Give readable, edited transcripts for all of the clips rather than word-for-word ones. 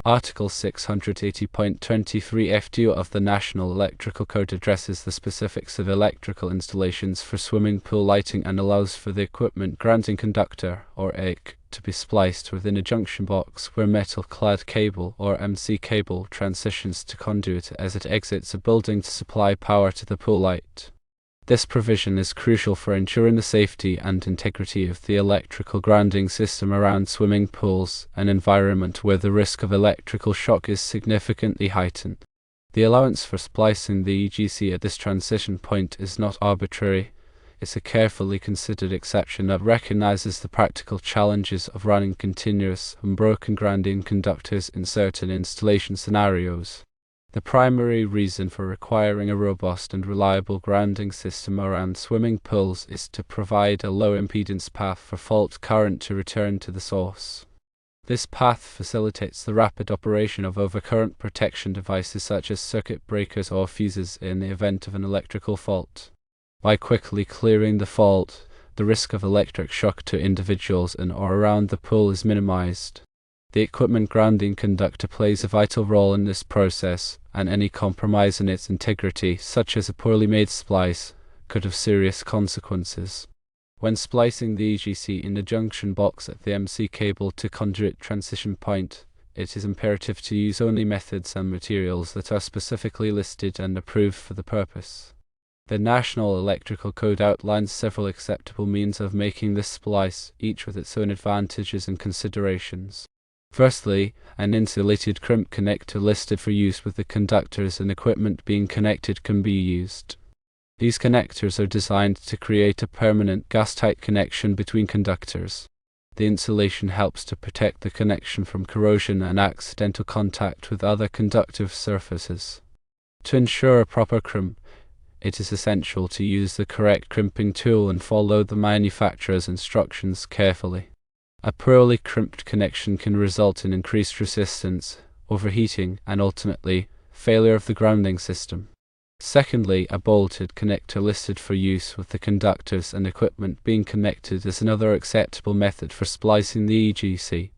Article 680.23 F2 of the National Electrical Code addresses the specifics of electrical installations for swimming pool lighting and allows for the equipment grounding conductor, or EGC, to be spliced within a junction box where metal-clad cable, or MC cable, transitions to conduit as it exits a building to supply power to the pool light. This provision is crucial for ensuring the safety and integrity of the electrical grounding system around swimming pools, an environment where the risk of electrical shock is significantly heightened. The allowance for splicing the EGC at this transition point is not arbitrary. It's a carefully considered exception that recognizes the practical challenges of running continuous, unbroken grounding conductors in certain installation scenarios. The primary reason for requiring a robust and reliable grounding system around swimming pools is to provide a low impedance path for fault current to return to the source. This path facilitates the rapid operation of overcurrent protection devices such as circuit breakers or fuses in the event of an electrical fault. By quickly clearing the fault, the risk of electric shock to individuals in or around the pool is minimized. The equipment grounding conductor plays a vital role in this process, and any compromise in its integrity, such as a poorly made splice, could have serious consequences. When splicing the EGC in the junction box at the MC cable to conduit transition point, it is imperative to use only methods and materials that are specifically listed and approved for the purpose. The National Electrical Code outlines several acceptable means of making this splice, each with its own advantages and considerations. Firstly, an insulated crimp connector listed for use with the conductors and equipment being connected can be used. These connectors are designed to create a permanent gas-tight connection between conductors. The insulation helps to protect the connection from corrosion and accidental contact with other conductive surfaces. To ensure a proper crimp, it is essential to use the correct crimping tool and follow the manufacturer's instructions carefully. A poorly crimped connection can result in increased resistance, overheating, and ultimately, failure of the grounding system. Secondly, a bolted connector listed for use with the conductors and equipment being connected is another acceptable method for splicing the EGC.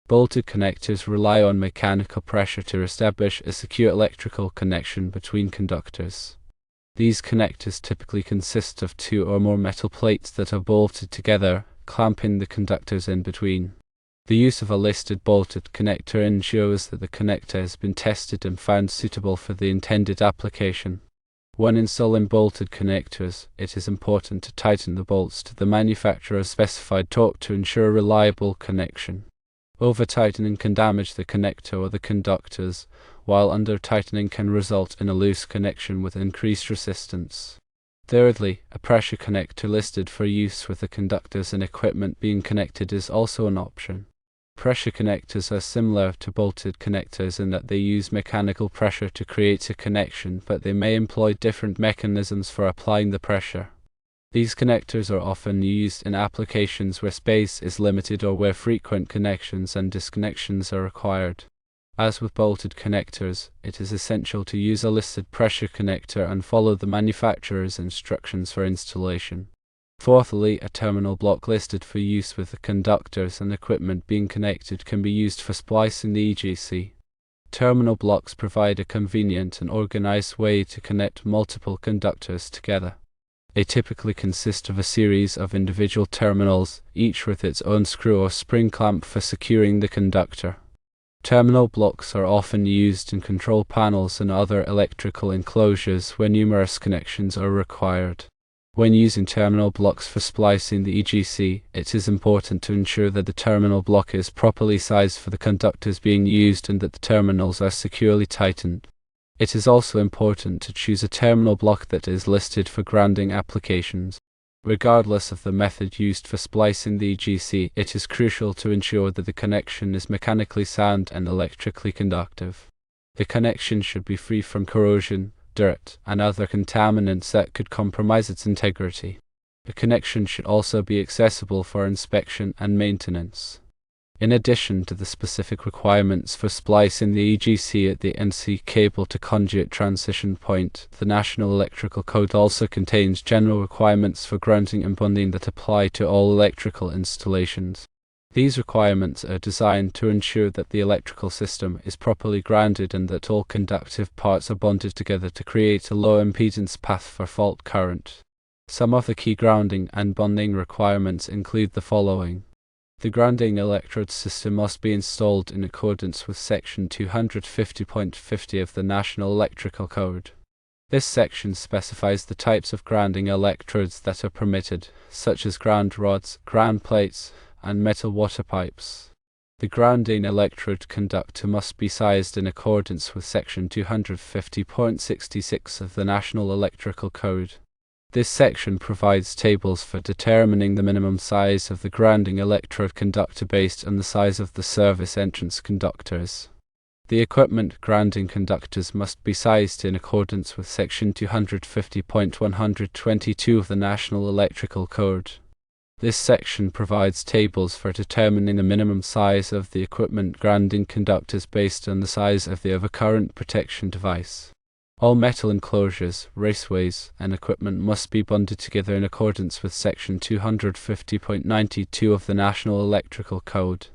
Bolted connectors rely on mechanical pressure to establish a secure electrical connection between conductors. These connectors typically consist of two or more metal plates that are bolted together, clamping the conductors in between. The use of a listed bolted connector ensures that the connector has been tested and found suitable for the intended application. When installing bolted connectors, it is important to tighten the bolts to the manufacturer's specified torque to ensure a reliable connection. Over-tightening can damage the connector or the conductors, while under-tightening can result in a loose connection with increased resistance. Thirdly, a pressure connector listed for use with the conductors and equipment being connected is also an option. Pressure connectors are similar to bolted connectors in that they use mechanical pressure to create a connection, but they may employ different mechanisms for applying the pressure. These connectors are often used in applications where space is limited or where frequent connections and disconnections are required. As with bolted connectors, it is essential to use a listed pressure connector and follow the manufacturer's instructions for installation. Fourthly, a terminal block listed for use with the conductors and equipment being connected can be used for splicing the EGC. Terminal blocks provide a convenient and organized way to connect multiple conductors together. They typically consist of a series of individual terminals, each with its own screw or spring clamp for securing the conductor. Terminal blocks are often used in control panels and other electrical enclosures where numerous connections are required. When using terminal blocks for splicing the EGC, it is important to ensure that the terminal block is properly sized for the conductors being used and that the terminals are securely tightened. It is also important to choose a terminal block that is listed for grounding applications. Regardless of the method used for splicing the EGC, it is crucial to ensure that the connection is mechanically sound and electrically conductive. The connection should be free from corrosion, dirt, and other contaminants that could compromise its integrity. The connection should also be accessible for inspection and maintenance. In addition to the specific requirements for splicing the EGC at the NC cable to conduit transition point, the National Electrical Code also contains general requirements for grounding and bonding that apply to all electrical installations. These requirements are designed to ensure that the electrical system is properly grounded and that all conductive parts are bonded together to create a low impedance path for fault current. Some of the key grounding and bonding requirements include the following. The grounding electrode system must be installed in accordance with Section 250.50 of the National Electrical Code. This section specifies the types of grounding electrodes that are permitted, such as ground rods, ground plates, and metal water pipes. The grounding electrode conductor must be sized in accordance with Section 250.66 of the National Electrical Code. This section provides tables for determining the minimum size of the grounding electrode conductor based on the size of the service entrance conductors. The equipment grounding conductors must be sized in accordance with Section 250.122 of the National Electrical Code. This section provides tables for determining the minimum size of the equipment grounding conductors based on the size of the overcurrent protection device. All metal enclosures, raceways, and equipment must be bonded together in accordance with Section 250.92 of the National Electrical Code.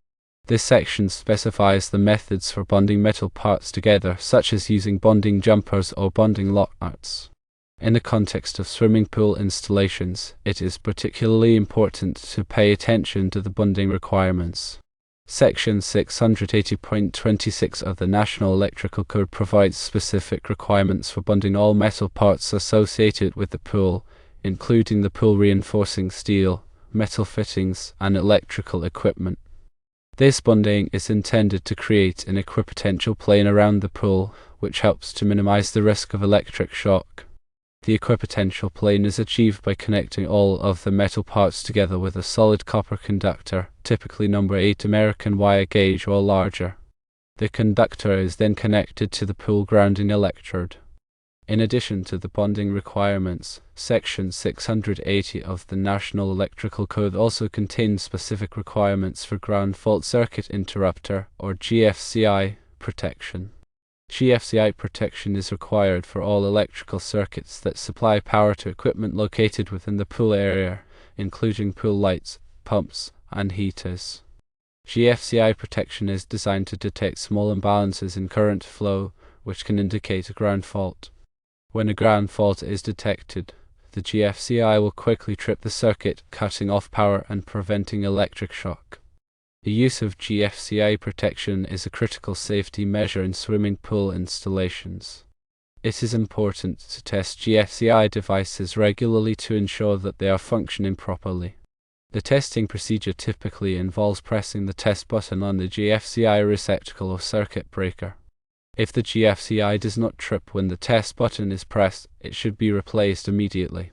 This section specifies the methods for bonding metal parts together, such as using bonding jumpers or bonding locknuts. In the context of swimming pool installations, it is particularly important to pay attention to the bonding requirements. Section 680.26 of the National Electrical Code provides specific requirements for bonding all metal parts associated with the pool, including the pool reinforcing steel, metal fittings, and electrical equipment. This bonding is intended to create an equipotential plane around the pool, which helps to minimize the risk of electric shock. The equipotential plane is achieved by connecting all of the metal parts together with a solid copper conductor, typically number 8 American wire gauge or larger. The conductor is then connected to the pool grounding electrode. In addition to the bonding requirements, Section 680 of the National Electrical Code also contains specific requirements for ground fault circuit interrupter, or GFCI, protection. GFCI protection is required for all electrical circuits that supply power to equipment located within the pool area, including pool lights, pumps, and heaters. GFCI protection is designed to detect small imbalances in current flow, which can indicate a ground fault. When a ground fault is detected, the GFCI will quickly trip the circuit, cutting off power and preventing electric shock. The use of GFCI protection is a critical safety measure in swimming pool installations. It is important to test GFCI devices regularly to ensure that they are functioning properly. The testing procedure typically involves pressing the test button on the GFCI receptacle or circuit breaker. If the GFCI does not trip when the test button is pressed, it should be replaced immediately.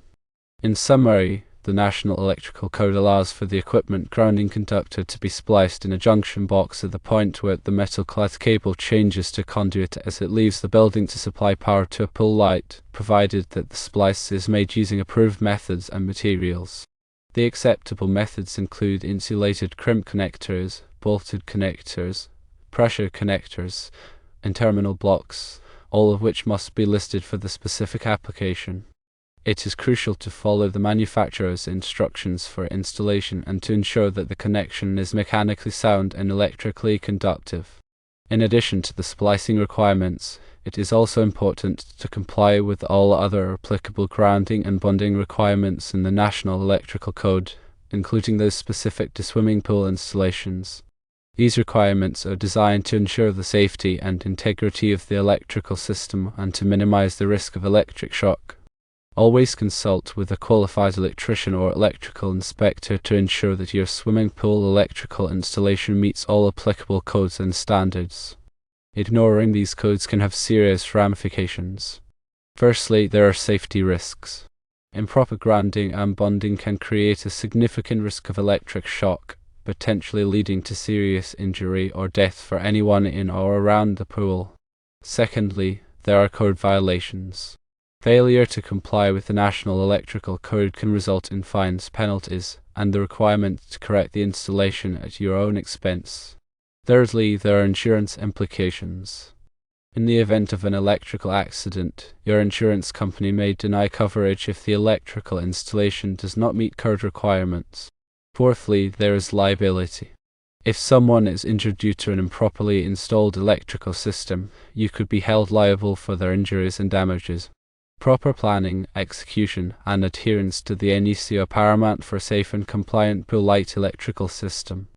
In summary, the National Electrical Code allows for the equipment grounding conductor to be spliced in a junction box at the point where the metal-clad cable changes to conduit as it leaves the building to supply power to a pool light, provided that the splice is made using approved methods and materials. The acceptable methods include insulated crimp connectors, bolted connectors, pressure connectors, and terminal blocks, all of which must be listed for the specific application. It is crucial to follow the manufacturer's instructions for installation and to ensure that the connection is mechanically sound and electrically conductive. In addition to the splicing requirements, it is also important to comply with all other applicable grounding and bonding requirements in the National Electrical Code, including those specific to swimming pool installations. These requirements are designed to ensure the safety and integrity of the electrical system and to minimize the risk of electric shock. Always consult with a qualified electrician or electrical inspector to ensure that your swimming pool electrical installation meets all applicable codes and standards. Ignoring these codes can have serious ramifications. Firstly, there are safety risks. Improper grounding and bonding can create a significant risk of electric shock, potentially leading to serious injury or death for anyone in or around the pool. Secondly, there are code violations. Failure to comply with the National Electrical Code can result in fines, penalties, and the requirement to correct the installation at your own expense. Thirdly, there are insurance implications. In the event of an electrical accident, your insurance company may deny coverage if the electrical installation does not meet code requirements. Fourthly, there is liability. If someone is injured due to an improperly installed electrical system, you could be held liable for their injuries and damages. Proper planning, execution, and adherence to the NEC are paramount for a safe and compliant pool light electrical system.